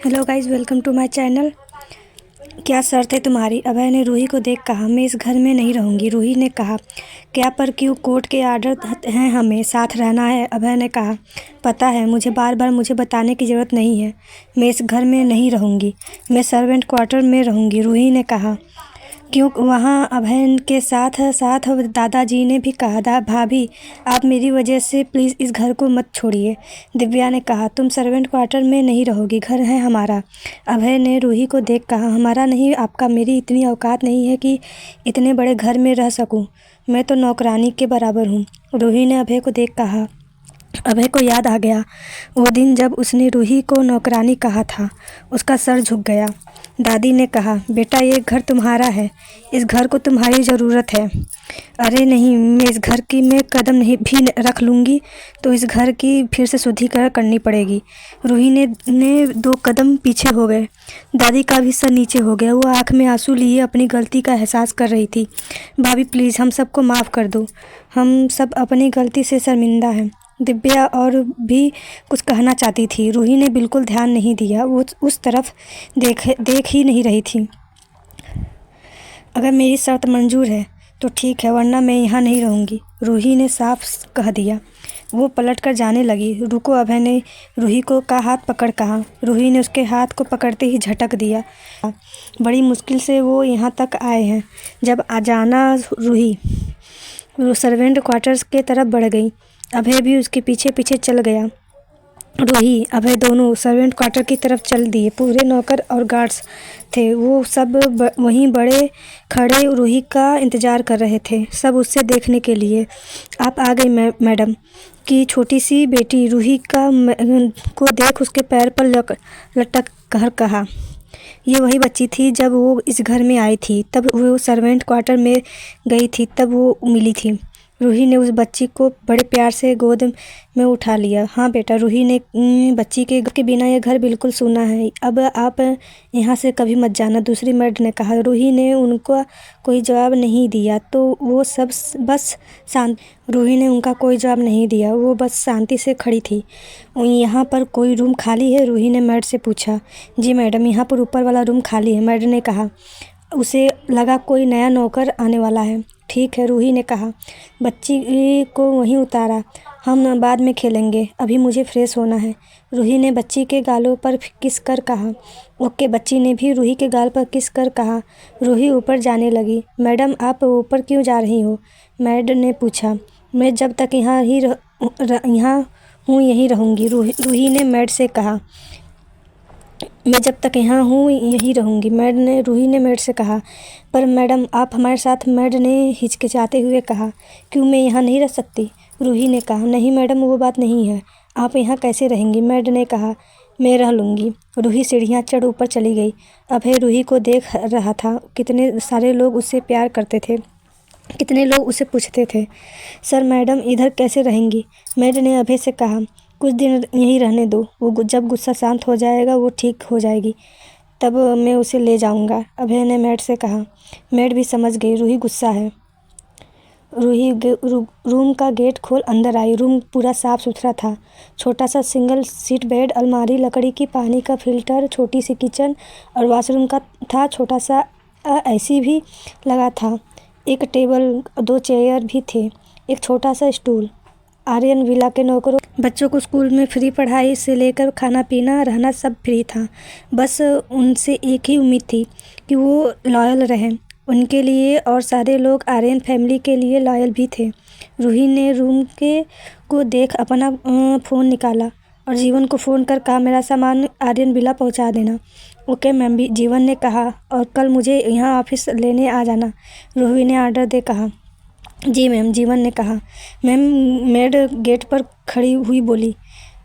Hello guys, welcome to my channel. क्या शर्त है तुम्हारी? अभय ने रूही को देख कहा, मैं इस घर में नहीं रहूंगी। रूही ने कहा, क्या पर क्यों? कोर्ट के आर्डर हैं, हमें साथ रहना है। अभय ने कहा, पता है मुझे, बार बार मुझे बताने की ज़रूरत नहीं है। मैं इस घर में नहीं रहूंगी, मैं सर्वेंट क्वार्टर में रहूंगी। रूही ने कहा, क्यों? वहाँ अभय के साथ साथ दादाजी ने भी कहा, भाभी आप मेरी वजह से प्लीज़ इस घर को मत छोड़िए। दिव्या ने कहा, तुम सर्वेंट क्वार्टर में नहीं रहोगी, घर है हमारा। अभय ने रूही को देख कहा, हमारा नहीं आपका। मेरी इतनी औकात नहीं है कि इतने बड़े घर में रह सकूं। मैं तो नौकरानी के बराबर हूँ। रूही ने अभय को देख कहा। अभय को याद आ गया वो दिन जब उसने रूही को नौकरानी कहा था। उसका सर झुक गया। दादी ने कहा, बेटा ये घर तुम्हारा है, इस घर को तुम्हारी ज़रूरत है। अरे नहीं, मैं इस घर की मैं कदम नहीं भी रख लूँगी तो इस घर की फिर से शुद्धिकरण करनी पड़ेगी। रूही ने 2 कदम पीछे हो गए। दादी का भी सर नीचे हो गया। वो आँख में आंसू लिए अपनी गलती का एहसास कर रही थी। भाभी प्लीज़ हम सबको माफ़ कर दो, हम सब अपनी गलती से शर्मिंदा हैं। दिव्या और भी कुछ कहना चाहती थी। रूही ने बिल्कुल ध्यान नहीं दिया, वो उस तरफ देख ही नहीं रही थी। अगर मेरी शर्त मंजूर है तो ठीक है, वरना मैं यहाँ नहीं रहूँगी, रूही ने साफ कह दिया। वो पलट कर जाने लगी। रुको, अभय ने रूही को का हाथ पकड़ कहा। रूही ने उसके हाथ को पकड़ते ही झटक दिया। बड़ी मुश्किल से वो यहाँ तक आए हैं। जब जाना रूही सर्वेंट क्वार्टर्स के तरफ बढ़ गई। अभय भी उसके पीछे पीछे चल गया। रूही अभय दोनों सर्वेंट क्वार्टर की तरफ चल दिए। पूरे नौकर और गार्ड्स थे, वो सब वहीं बड़े खड़े रूही का इंतज़ार कर रहे थे, सब उससे देखने के लिए। आप आ गई मैडम की छोटी सी बेटी रूही को देख उसके पैर पर लटक कर कहा। ये वही बच्ची थी जब वो इस घर में आई थी, तब वो सर्वेंट क्वार्टर में गई थी, तब वो मिली थी। रूही ने उस बच्ची को बड़े प्यार से गोद में उठा लिया। हाँ बेटा, रूही ने बच्ची के बिना ये घर बिल्कुल सूना है। अब आप यहाँ से कभी मत जाना, दूसरी मर्द ने कहा। रूही ने उनको कोई जवाब नहीं दिया तो वो सब बस शांत। रूही ने उनका कोई जवाब नहीं दिया, वो बस शांति से खड़ी थी। यहाँ पर कोई रूम खाली है? रूही ने मैड से पूछा। जी मैडम, यहाँ पर ऊपर वाला रूम खाली है, मैड ने कहा। उसे लगा कोई नया नौकर आने वाला है। ठीक है, रूही ने कहा। बच्ची को वहीं उतारा, हम बाद में खेलेंगे, अभी मुझे फ्रेश होना है। रूही ने बच्ची के गालों पर किस कर कहा। ओके, बच्ची ने भी रूही के गाल पर किस कर कहा। रूही ऊपर जाने लगी। मैडम आप ऊपर क्यों जा रही हो? मैड ने पूछा। मैं जब तक यहाँ हूँ यहीं रहूँगी, रूही ने मैड से कहा। मैं जब तक यहाँ हूँ यहीं रहूँगी, रूही ने मैड से कहा। पर मैडम आप हमारे साथ, मैड ने हिचकिचाते हुए कहा। क्यों, मैं यहाँ नहीं रह सकती? रूही ने कहा। नहीं मैडम, वो बात नहीं है, आप यहाँ कैसे रहेंगी? मैड ने कहा। मैं रह लूँगी। रूही सीढ़ियाँ चढ़ ऊपर चली गई। अभय रूही को देख रहा था। कितने सारे लोग उससे प्यार करते थे, कितने लोग उसे पूछते थे, सर मैडम इधर कैसे रहेंगी? मैड ने अभय से कहा, कुछ दिन यहीं रहने दो, वो जब गुस्सा शांत हो जाएगा वो ठीक हो जाएगी, तब मैं उसे ले जाऊंगा, अभय ने मैड से कहा। मैड भी समझ गई रूही गुस्सा है। रूही रूम का गेट खोल अंदर आई। रूम पूरा साफ सुथरा था। छोटा सा सिंगल सीट बेड, अलमारी, लकड़ी की पानी का फिल्टर, छोटी सी किचन और वॉशरूम का था। छोटा सा एसी भी लगा था। एक टेबल, 2 चेयर भी थे, एक छोटा सा स्टूल। आर्यन विला के नौकरों बच्चों को स्कूल में फ्री पढ़ाई से लेकर खाना पीना रहना सब फ्री था। बस उनसे एक ही उम्मीद थी कि वो लॉयल रहें उनके लिए, और सारे लोग आर्यन फैमिली के लिए लॉयल भी थे। रूही ने रूम को देख अपना फ़ोन निकाला और जीवन को फ़ोन कर कहा, मेरा सामान आर्यन विला पहुंचा देना। ओके मैम, भी जीवन ने कहा, और कल मुझे यहाँ ऑफिस लेने आ जाना, रूही ने ऑर्डर दे कहा। जी मैम, जीवन ने कहा। मैम मेड गेट पर खड़ी हुई बोली,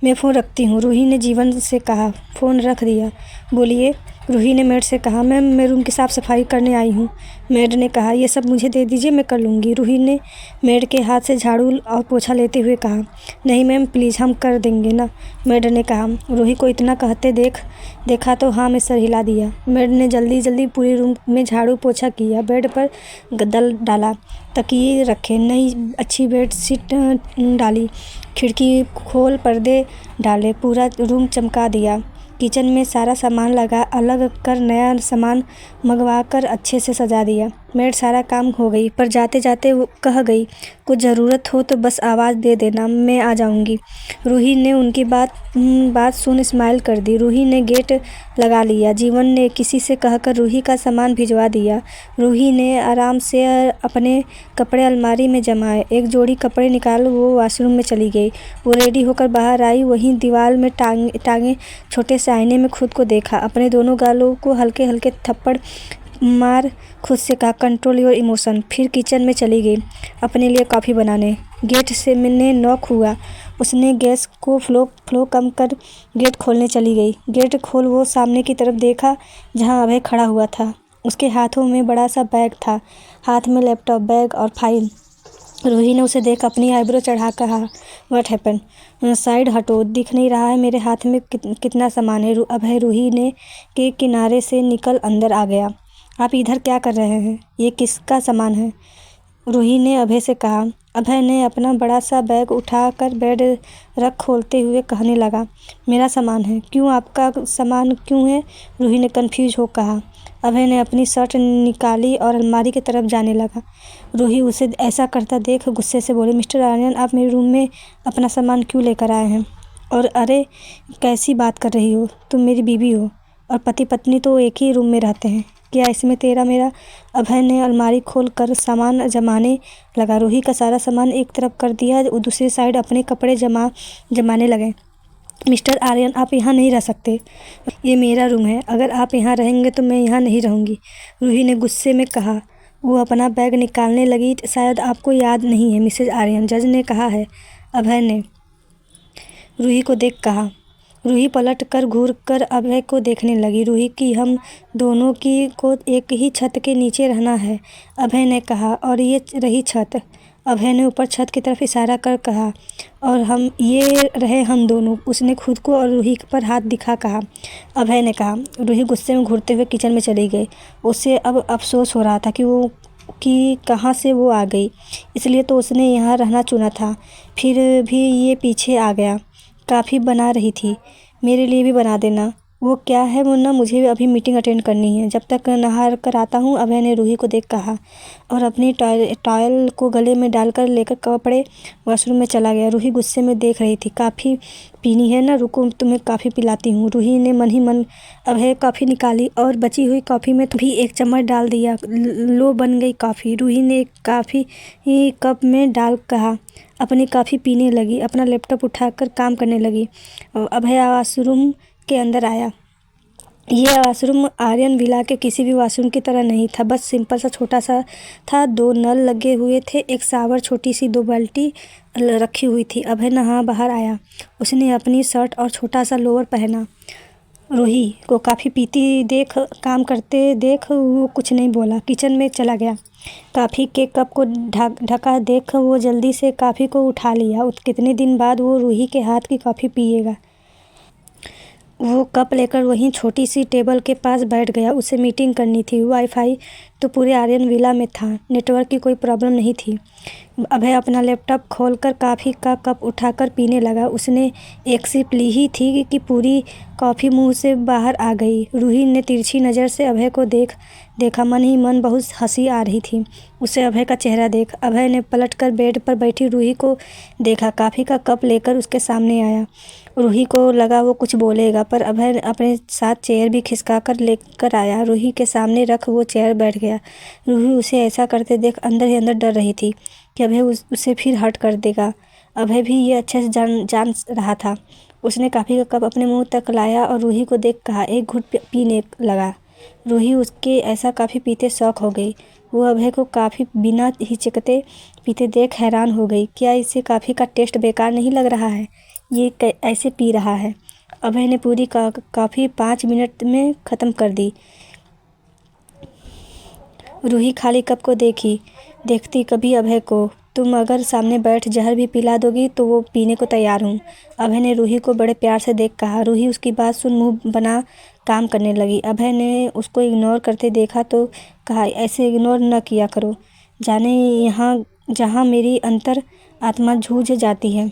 मैं फ़ोन रखती हूँ। रूही ने जीवन से कहा। फ़ोन रख दिया। बोलिए, रूही ने मेड से कहा। मैम मैं रूम की साफ़ सफाई करने आई हूँ। मेड ने कहा, ये सब मुझे दे दीजिए, मैं कर लूँगी। रूही ने मेड के हाथ से झाड़ू और पोछा लेते हुए कहा। नहीं मैम प्लीज़, हम कर देंगे ना, मेड ने कहा। रूही को इतना कहते देखा तो हाँ में सर हिला दिया। मेड ने जल्दी जल्दी पूरे रूम में झाड़ू पोछा किया, बेड पर गद्दा डाला, तकिए रखे, नई अच्छी बेड शीट डाली, खिड़की खोल पर्दे डाले, पूरा रूम चमका दिया। किचन में सारा सामान लगा अलग कर नया सामान मंगवा कर अच्छे से सजा दिया। मेड सारा काम हो गई, पर जाते जाते वो कह गई, कुछ ज़रूरत हो तो बस आवाज़ दे देना, मैं आ जाऊंगी। रूही ने उनकी बात सुन स्माइल कर दी। रूही ने गेट लगा लिया। जीवन ने किसी से कहकर रूही का सामान भिजवा दिया। रूही ने आराम से अपने कपड़े अलमारी में जमाए। एक जोड़ी कपड़े निकाल वो वॉशरूम में चली गई। वो रेडी होकर बाहर आई। वहीं दीवार में टांगे छोटे से आईने में खुद को देखा। अपने दोनों गालों को हल्के हल्के थप्पड़ मार खुद से कहा, कंट्रोल योर इमोशन। फिर किचन में चली गई अपने लिए कॉफ़ी बनाने। गेट से मिलने नॉक हुआ। उसने गैस को फ्लो कम कर गेट खोलने चली गई। गेट खोल वो सामने की तरफ देखा जहां अभय खड़ा हुआ था। उसके हाथों में बड़ा सा बैग था, हाथ में लैपटॉप, बैग और फाइल। रूही ने उसे देख अपनी आईब्रो चढ़ा कहा, व्हाट हैपन? साइड हटो, दिख नहीं रहा है मेरे हाथ में कितना सामान है? अभय रूही ने के किनारे से निकल अंदर आ गया। आप इधर क्या कर रहे हैं? ये किसका सामान है? रूही ने अभय से कहा। अभय ने अपना बड़ा सा बैग उठाकर बेड रख खोलते हुए कहने लगा, मेरा सामान है। क्यों, आपका सामान क्यों है? रूही ने कंफ्यूज हो कहा। अभय ने अपनी शर्ट निकाली और अलमारी की तरफ जाने लगा। रूही उसे ऐसा करता देख गुस्से से बोली, मिस्टर आर्यन, आप मेरे रूम में अपना सामान क्यों लेकर आए हैं? और अरे, कैसी बात कर रही हो? तुम मेरी बीवी हो और पति पत्नी तो एक ही रूम में रहते हैं। क्या इसमें तेरा मेरा? अभय ने अलमारी खोल कर सामान जमाने लगा। रूही का सारा सामान एक तरफ कर दिया, दूसरी साइड अपने कपड़े जमाने लगे। मिस्टर आर्यन, आप यहाँ नहीं रह सकते। ये मेरा रूम है। अगर आप यहाँ रहेंगे तो मैं यहाँ नहीं रहूँगी, रूही ने गुस्से में कहा। वो अपना बैग निकालने लगी। शायद आपको याद नहीं है मिसेज आर्यन, जज ने कहा है, अभय ने रूही को देख कहा। रूही पलट कर घूर कर अभय को देखने लगी। रूही की हम दोनों की को एक ही छत के नीचे रहना है, अभय ने कहा। और ये रही छत। अभय ने ऊपर छत की तरफ इशारा कर कहा, और हम ये रहे हम दोनों। उसने खुद को और रूही पर हाथ दिखा कहा, अभय ने कहा। रूही गुस्से में घूरते हुए किचन में चली गई। उसे अब अफसोस हो रहा था कि कहाँ से वो आ गई। इसलिए तो उसने यहाँ रहना चुना था। फिर भी ये पीछे आ गया। काफ़ी बना रही थी, मेरे लिए भी बना देना। वो क्या है मुन्ना, मुझे भी अभी मीटिंग अटेंड करनी है, जब तक नहा कर आता हूँ, अभय ने रूही को देख कहा और अपनी टॉयल को गले में डालकर लेकर कपड़े वॉशरूम में चला गया। रूही गुस्से में देख रही थी। काफ़ी पीनी है ना, रुको तुम्हें कॉफ़ी पिलाती हूँ। रूही ने मन ही मन अभय कॉफ़ी निकाली और बची हुई कॉफ़ी में भी एक चम्मच डाल दिया। लो बन गई कॉफ़ी। रूही ने कॉफ़ी कप में डाल कहा, अपनी कॉफ़ी पीने लगी। अपना लैपटॉप उठाकर काम करने लगी। अभय वॉशरूम के अंदर आया। यह वॉशरूम आर्यन विला के किसी भी वॉशरूम की तरह नहीं था, बस सिंपल सा छोटा सा था। 2 नल लगे हुए थे, एक शावर, छोटी सी 2 बाल्टी रखी हुई थी। अभय नहा बाहर आया। उसने अपनी शर्ट और छोटा सा लोअर पहना। रूही को कॉफ़ी पीती देख, काम करते देख वो कुछ नहीं बोला, किचन में चला गया। कॉफ़ी के कप को ढका देख वो जल्दी से कॉफ़ी को उठा लिया। कितने दिन बाद वो रूही के हाथ की कॉफ़ी पिएगा। वो कप लेकर वहीं छोटी सी टेबल के पास बैठ गया। उसे मीटिंग करनी थी। वाईफाई तो पूरे आर्यन विला में था, नेटवर्क की कोई प्रॉब्लम नहीं थी। अभय अपना लैपटॉप खोलकर कॉफ़ी का कप उठाकर पीने लगा। उसने एक सिप ली ही थी कि पूरी कॉफ़ी मुंह से बाहर आ गई। रूही ने तिरछी नज़र से अभय को देखा। मन ही मन बहुत हंसी आ रही थी उसे अभय का चेहरा देख। अभय ने पलटकर बेड पर बैठी रूही को देखा। कॉफ़ी का कप लेकर उसके सामने आया। रूही को लगा वो कुछ बोलेगा, पर अभय अपने साथ चेयर भी खिसका कर लेकर आया। रूही के सामने रख वो चेयर बैठ गया। रूही उसे ऐसा करते देख अंदर ही अंदर डर रही थी कि अभय उसे फिर हर्ट कर देगा। अभय भी ये अच्छे से जान रहा था। उसने कॉफ़ी का कप अपने मुंह तक लाया और रूही को देख कहा, एक घुट पीने लगा। रूही उसके ऐसा कॉफ़ी पीते शौक हो गई। वो अभय को कॉफ़ी बिना हिचकते पीते देख हैरान हो गई। क्या इसे कॉफ़ी का टेस्ट बेकार नहीं लग रहा है? ये ऐसे पी रहा है। अभय ने पूरी कॉफ़ी 5 मिनट में ख़त्म कर दी। रूही खाली कप को देखती कभी अभय को। तुम अगर सामने बैठ जहर भी पिला दोगी तो वो पीने को तैयार हूँ, अभय ने रूही को बड़े प्यार से देख कहा। रूही उसकी बात सुन मुंह बना काम करने लगी। अभय ने उसको इग्नोर करते देखा तो कहा, ऐसे इग्नोर न किया करो, जाने यहाँ जहाँ मेरी अंतर आत्मा जूझ जाती है।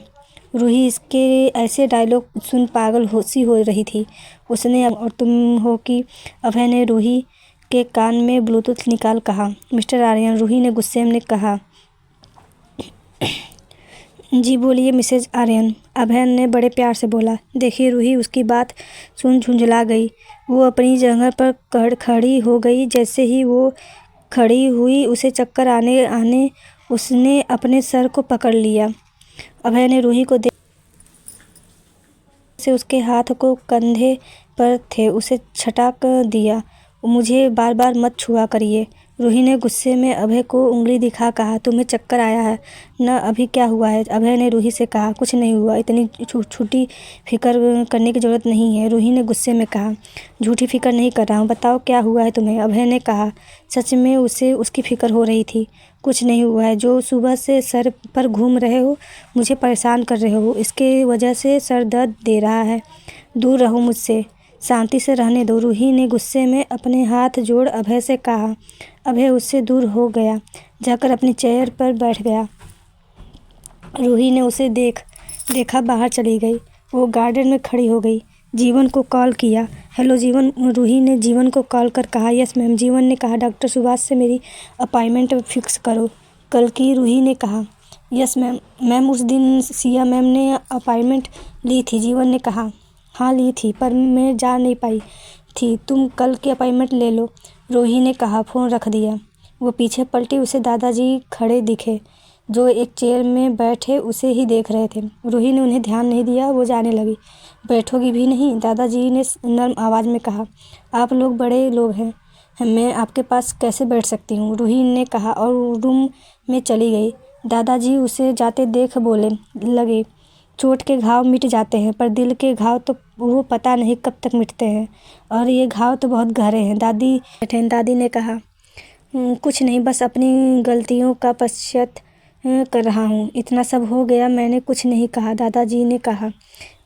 रूही इसके ऐसे डायलॉग सुन पागल सी हो रही थी। उसने और तुम हो कि अभय ने रूही के कान में ब्लूटूथ निकाल कहा। मिस्टर आर्यन, रूही ने गुस्से में कहा। जी बोलिए मिसेज आर्यन, अभय ने बड़े प्यार से बोला। देखिए रूही उसकी बात सुन झुंझला गई। वो अपनी जगह पर खड़ी हो गई। जैसे ही वो खड़ी हुई उसे चक्कर आने उसने अपने सर को पकड़ लिया। अभय ने रूही को से उसके हाथ को कंधे पर थे उसे छटाक दिया। मुझे बार बार मत छुआ करिए। रूही ने गुस्से में अभय को उंगली दिखा कहा। तुम्हें चक्कर आया है न? अभी क्या हुआ है? अभय ने रूही से कहा। कुछ नहीं हुआ, इतनी झूठी फिक्र करने की ज़रूरत नहीं है। रूही ने गुस्से में कहा। झूठी फिक्र नहीं कर रहा हूँ, बताओ क्या हुआ है तुम्हें? अभय ने कहा। सच में उसे उसकी फिक्र हो रही थी। कुछ नहीं हुआ है। जो सुबह से सर पर घूम रहे हो, मुझे परेशान कर रहे हो, इसके वजह से सर दर्द दे रहा है। दूर रहो मुझसे, शांति से रहने दो। रूही ने गुस्से में अपने हाथ जोड़ अभय से कहा। अभय उससे दूर हो गया, जाकर अपनी चेयर पर बैठ गया। रूही ने उसे देखा बाहर चली गई। वो गार्डन में खड़ी हो गई। जीवन को कॉल किया। हेलो जीवन, रूही ने जीवन को कॉल कर कहा। Yes ma'am. जीवन ने कहा। डॉक्टर सुभाष से मेरी अपॉइंटमेंट फिक्स करो कल की। रूही ने कहा। Yes ma'am. मैम उस दिन सिया मैम ने अपॉइंटमेंट ली थी। जीवन ने कहा। हाँ ली थी, पर मैं जा नहीं पाई थी। तुम कल की अपॉइंटमेंट ले लो, रूही ने कहा। फ़ोन रख दिया। वो पीछे पलटी। उसे दादाजी खड़े दिखे, जो एक चेयर में बैठे उसे ही देख रहे थे। रूही ने उन्हें ध्यान नहीं दिया। वो जाने लगी। बैठोगी भी नहीं? दादाजी ने नर्म आवाज़ में कहा। आप लोग बड़े लोग हैं, मैं आपके पास कैसे बैठ सकती हूँ? रूही ने कहा और रूम में चली गई। दादाजी उसे जाते देख बोले लगे। चोट के घाव मिट जाते हैं, पर दिल के घाव तो वो पता नहीं कब तक मिटते हैं, और ये घाव तो बहुत गहरे हैं। दादी ने कहा। कुछ नहीं, बस अपनी गलतियों का पश्चात कर रहा हूँ। इतना सब हो गया, मैंने कुछ नहीं कहा। दादाजी ने कहा।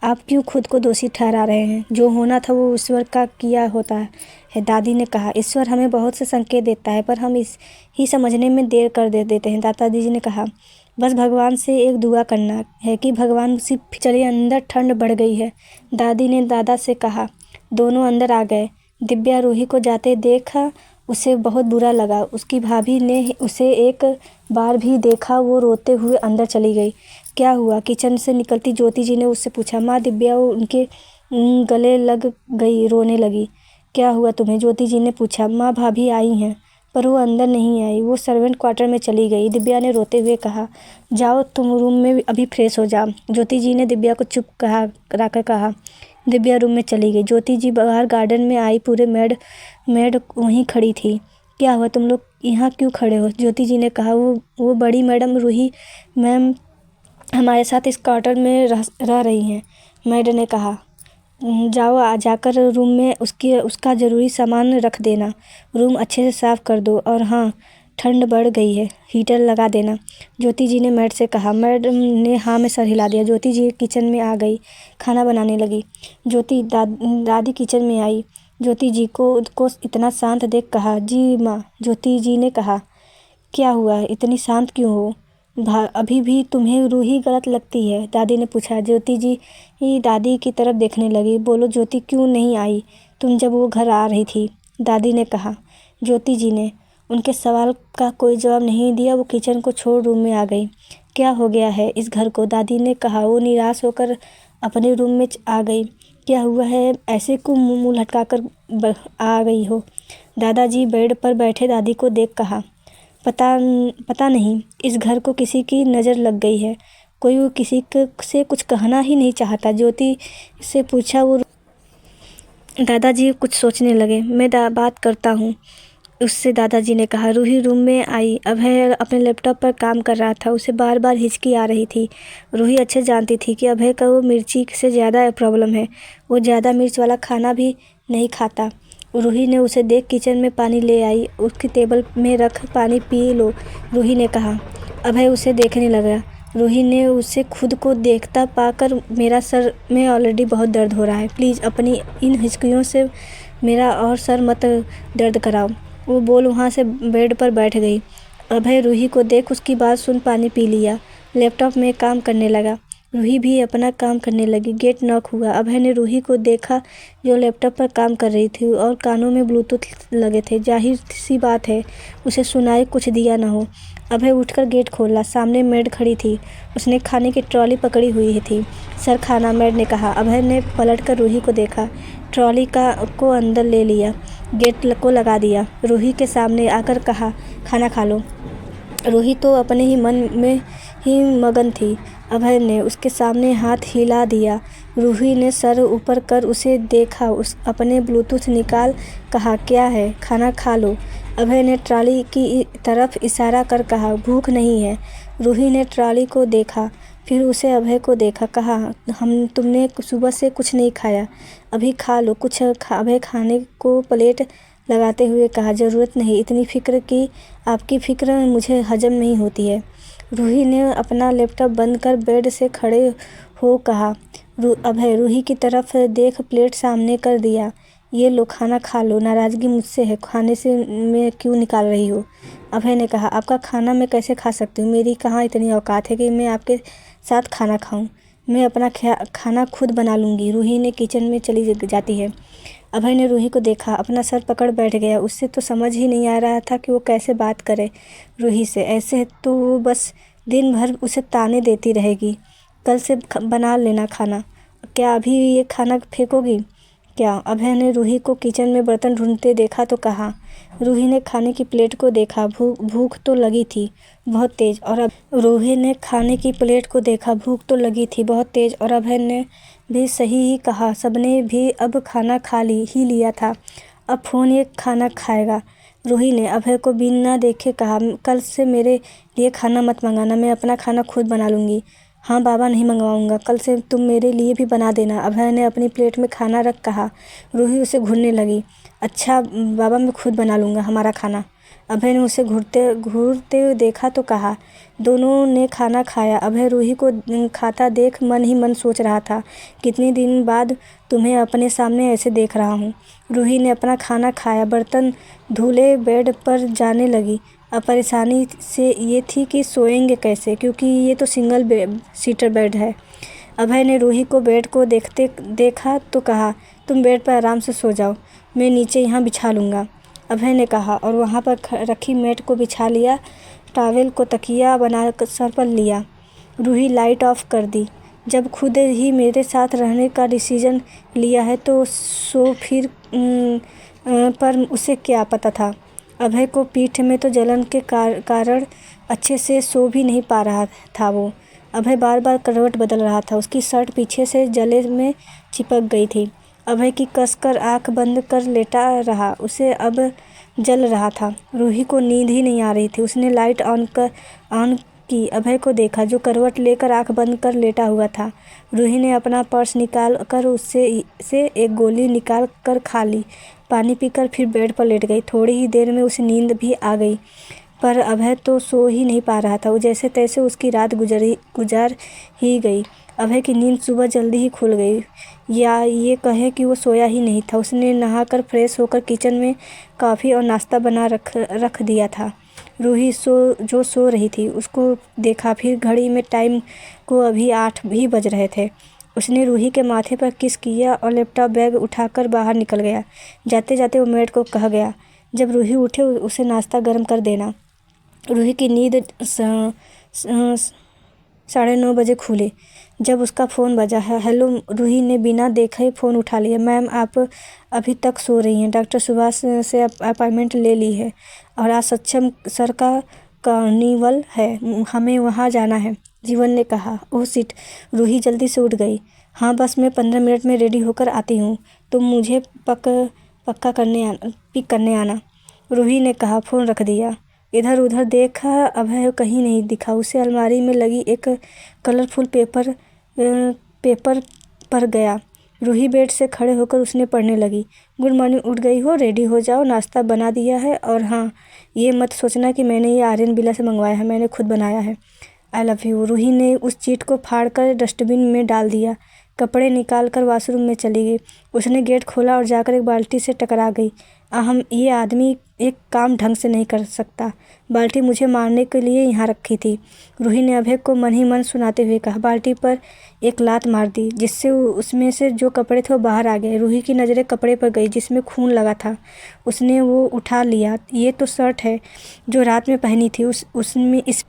आप क्यों खुद को दोषी ठहरा रहे हैं? जो होना था वो ईश्वर का किया होता है। दादी ने कहा। ईश्वर हमें बहुत से संकेत देता है, पर हम इस ही समझने में देर कर देते हैं। दादाजी ने कहा। बस भगवान से एक दुआ करना है कि भगवान सिर्फ चले। अंदर ठंड बढ़ गई है, दादी ने दादा से कहा। दोनों अंदर आ गए। दिव्या रूही को जाते देखा उसे बहुत बुरा लगा। उसकी भाभी ने उसे एक बार भी देखा। वो रोते हुए अंदर चली गई। क्या हुआ? किचन से निकलती ज्योति जी ने उससे पूछा। माँ, दिव्या उनके गले लग गई, रोने लगी। क्या हुआ तुम्हें? ज्योति जी ने पूछा। माँ, भाभी आई हैं, पर वो अंदर नहीं आई। वो सर्वेंट क्वार्टर में चली गई, दिव्या ने रोते हुए कहा। जाओ तुम रूम में अभी फ्रेश हो जाओ, ज्योति जी ने दिव्या को चुप कराकर कहा। दिव्या रूम में चली गई। ज्योति जी बाहर गार्डन में आई। पूरे मेड वहीं खड़ी थी। क्या हुआ? तुम लोग यहाँ क्यों खड़े हो? ज्योति जी ने कहा। वो बड़ी मैडम रूही मैम हमारे साथ इस क्वार्टर में रह रही हैं, मैड ने कहा। जाओ जाकर रूम में उसका ज़रूरी सामान रख देना। रूम अच्छे से साफ़ कर दो, और हाँ, ठंड बढ़ गई है, हीटर लगा देना, ज्योति जी ने मैड से कहा। मैडम ने हाँ में सर हिला दिया। ज्योति जी किचन में आ गई, खाना बनाने लगी। दादी किचन में आई। ज्योति जी को इतना शांत देख कहा। जी माँ। ज्योति जी ने कहा। क्या हुआ है, इतनी शांत क्यों हो? अभी भी तुम्हें रूही गलत लगती है? दादी ने पूछा। ज्योति जी दादी की तरफ देखने लगी। बोलो ज्योति, क्यों नहीं आई तुम जब वो घर आ रही थी? दादी ने कहा। ज्योति जी ने उनके सवाल का कोई जवाब नहीं दिया। वो किचन को छोड़ रूम में आ गई। क्या हो गया है इस घर को? दादी ने कहा। वो निराश होकर अपने रूम में आ गई। क्या हुआ है? ऐसे क्यों मुँह लटकाकर आ गई हो? दादाजी बेड पर बैठे दादी को देख कहा। पता नहीं, इस घर को किसी की नज़र लग गई है। कोई वो किसी से कुछ कहना ही नहीं चाहता। ज्योति से पूछा। वो दादाजी कुछ सोचने लगे। मैं बात करता हूँ उससे, दादाजी ने कहा। रूही रूम में आई। अभय अपने लैपटॉप पर काम कर रहा था। उसे बार बार हिचकी आ रही थी। रूही अच्छे जानती थी कि अभय का वो मिर्ची से ज़्यादा प्रॉब्लम है। वो ज़्यादा मिर्च वाला खाना भी नहीं खाता। रूही ने उसे देख किचन में पानी ले आई। उसकी टेबल में रख पानी पी लो, रूही ने कहा। अभय उसे देखने लगा। रूही ने उसे खुद को देखता पाकर। मेरा सर में ऑलरेडी बहुत दर्द हो रहा है, प्लीज़ अपनी इन हिचकियों से मेरा और सर मत दर्द कराओ। वो बोल वहाँ से बेड पर बैठ गई। अभय रूही को देख उसकी बात सुन पानी पी लिया। लैपटॉप में काम करने लगा। रूही भी अपना काम करने लगी। गेट नॉक हुआ। अभय ने रूही को देखा जो लैपटॉप पर काम कर रही थी और कानों में ब्लूटूथ लगे थे। जाहिर सी बात है उसे सुनाई कुछ दिया न हो। अभय उठकर गेट खोला। सामने मेड खड़ी थी। उसने खाने की ट्रॉली पकड़ी हुई थी। सर खाना, मेड ने कहा। अभय ने पलटकर रूही को देखा। ट्रॉली को अंदर ले लिया, गेट को लगा दिया। रूही के सामने आकर कहा, खाना खा लो। रूही तो अपने ही मन में ही मगन थी। अभय ने उसके सामने हाथ हिला दिया। रूही ने सर ऊपर कर उसे देखा। अपने ब्लूटूथ निकाल कहा, क्या है, खाना खा लो। अभय ने ट्रॉली की तरफ इशारा कर कहा, भूख नहीं है। रूही ने ट्रॉली को देखा, फिर उसे अभय को देखा। कहा, तुमने सुबह से कुछ नहीं खाया, अभी खा लो कुछ। अभय खाने को प्लेट लगाते हुए कहा, ज़रूरत नहीं, इतनी फ़िक्र की आपकी फ़िक्र मुझे हजम नहीं होती है। रूही ने अपना लैपटॉप बंद कर बेड से खड़े हो कहा। अभय रूही की तरफ देख प्लेट सामने कर दिया। ये लो, खाना खा लो। नाराज़गी मुझसे है, खाने से मैं क्यों निकाल रही हो? अभय ने कहा, आपका खाना मैं कैसे खा सकती हूँ? मेरी कहाँ इतनी औकात है कि मैं आपके साथ खाना खाऊं? मैं अपना खाना खुद बना लूँगी। रूही ने किचन में चली जाती है। अभय ने रूही को देखा, अपना सर पकड़ बैठ गया। उससे तो समझ ही नहीं आ रहा था कि वो कैसे बात करे रूही से। ऐसे तो वो बस दिन भर उसे ताने देती रहेगी। कल से बना लेना खाना। क्या अभी ये खाना फेंकोगी क्या? अभय ने रूही को किचन में बर्तन ढूंढते देखा तो कहा। रूही ने खाने की प्लेट को देखा। भूख तो लगी थी बहुत तेज। और रूही ने खाने की प्लेट को देखा। भूख तो लगी थी बहुत तेज। और अभय ने भी सही ही कहा, सबने भी अब खाना खा ही लिया था। अब फ़ोन ये खाना खाएगा। रूही ने अभय को बिना देखे कहा, कल से मेरे लिए खाना मत मंगाना, मैं अपना खाना खुद बना लूँगी। हाँ बाबा, नहीं मंगवाऊँगा, कल से तुम मेरे लिए भी बना देना। अभय ने अपनी प्लेट में खाना रख कहा। रूही उसे घूरने लगी। अच्छा बाबा, मैं खुद बना लूँगा हमारा खाना। अभय ने उसे घूरते हुए देखा तो कहा। दोनों ने खाना खाया। अभय रूही को खाता देख मन ही मन सोच रहा था, कितने दिन बाद तुम्हें अपने सामने ऐसे देख रहा हूँ। रूही ने अपना खाना खाया, बर्तन धुले, बेड पर जाने लगी। अब परेशानी से ये थी कि सोएंगे कैसे, क्योंकि ये तो सिंगल सीटर बेड है। अभय ने रूही को बेड को देखा तो कहा, तुम बेड पर आराम से सो जाओ, मैं नीचे यहाँ बिछा लूँगा। अभय ने कहा और वहाँ पर रखी मैट को बिछा लिया। टॉवेल को तकिया बना सर पर लिया। रूही लाइट ऑफ कर दी। जब खुद ही मेरे साथ रहने का डिसीजन लिया है तो सो फिर पर उसे क्या पता था। अभय को पीठ में तो जलन के कारण अच्छे से सो भी नहीं पा रहा था वो। अभय बार बार करवट बदल रहा था। उसकी शर्ट पीछे से गले में चिपक गई थी। अभय की कसकर आंख बंद कर लेटा रहा। उसे अब जल रहा था। रूही को नींद ही नहीं आ रही थी। उसने लाइट ऑन की। अभय को देखा जो करवट लेकर आंख बंद कर लेटा हुआ था। रूही ने अपना पर्स निकाल कर उससे से एक गोली निकाल कर खा ली। पानी पीकर फिर बेड पर लेट गई। थोड़ी ही देर में उसे नींद भी आ गई, पर अभय तो सो ही नहीं पा रहा था। वो जैसे तैसे उसकी रात गुजार ही गई। अभय की नींद सुबह जल्दी ही खुल गई, या ये कहें कि वो सोया ही नहीं था। उसने नहाकर फ्रेश होकर किचन में कॉफ़ी और नाश्ता बना रख दिया था। रूही सो रही थी, उसको देखा। फिर घड़ी में टाइम को अभी 8 भी बज रहे थे। उसने रूही के माथे पर किस किया और लैपटॉप बैग उठाकर बाहर निकल गया। जाते जाते वो मेड को कह गया, जब रूही उठे उसे नाश्ता गर्म कर देना। रूही की नींद 9:30 बजे खुली जब उसका फ़ोन बजा। हेलो। रूही ने बिना देखे फ़ोन उठा लिया। मैम, आप अभी तक सो रही हैं? डॉक्टर सुभाष से अपॉइंटमेंट ले ली है और आज सक्षम सर का कार्निवल है, हमें वहाँ जाना है, जीवन ने कहा। Oh shit. रूही जल्दी से उठ गई। हाँ बस मैं 15 मिनट में रेडी होकर आती हूँ, तुम मुझे पिक करने आना, रूही ने कहा। फ़ोन रख दिया। इधर उधर देखा, अभय कहीं नहीं दिखा। उसे अलमारी में लगी एक कलरफुल पेपर पर गया। रूही बेड से खड़े होकर उसने पढ़ने लगी। गुड मॉर्निंग, उठ गई हो? रेडी हो जाओ, नाश्ता बना दिया है। और हाँ, ये मत सोचना कि मैंने ये आर्यन बिला से मंगवाया है, मैंने खुद बनाया है। I love you. रूही ने उस चीट को फाड़ कर डस्टबिन में डाल दिया। कपड़े निकाल कर वॉशरूम में चली गई। उसने गेट खोला और जाकर एक बाल्टी से टकरा गई। अहम, ये आदमी एक काम ढंग से नहीं कर सकता। बाल्टी मुझे मारने के लिए यहाँ रखी थी। रूही ने अभय को मन ही मन सुनाते हुए कहा। बाल्टी पर एक लात मार दी, जिससे उसमें से जो कपड़े थे वो बाहर आ गए। रूही की नज़रें कपड़े पर गई जिसमें खून लगा था। उसने वो उठा लिया। ये तो शर्ट है जो रात में पहनी थी। उसमें इस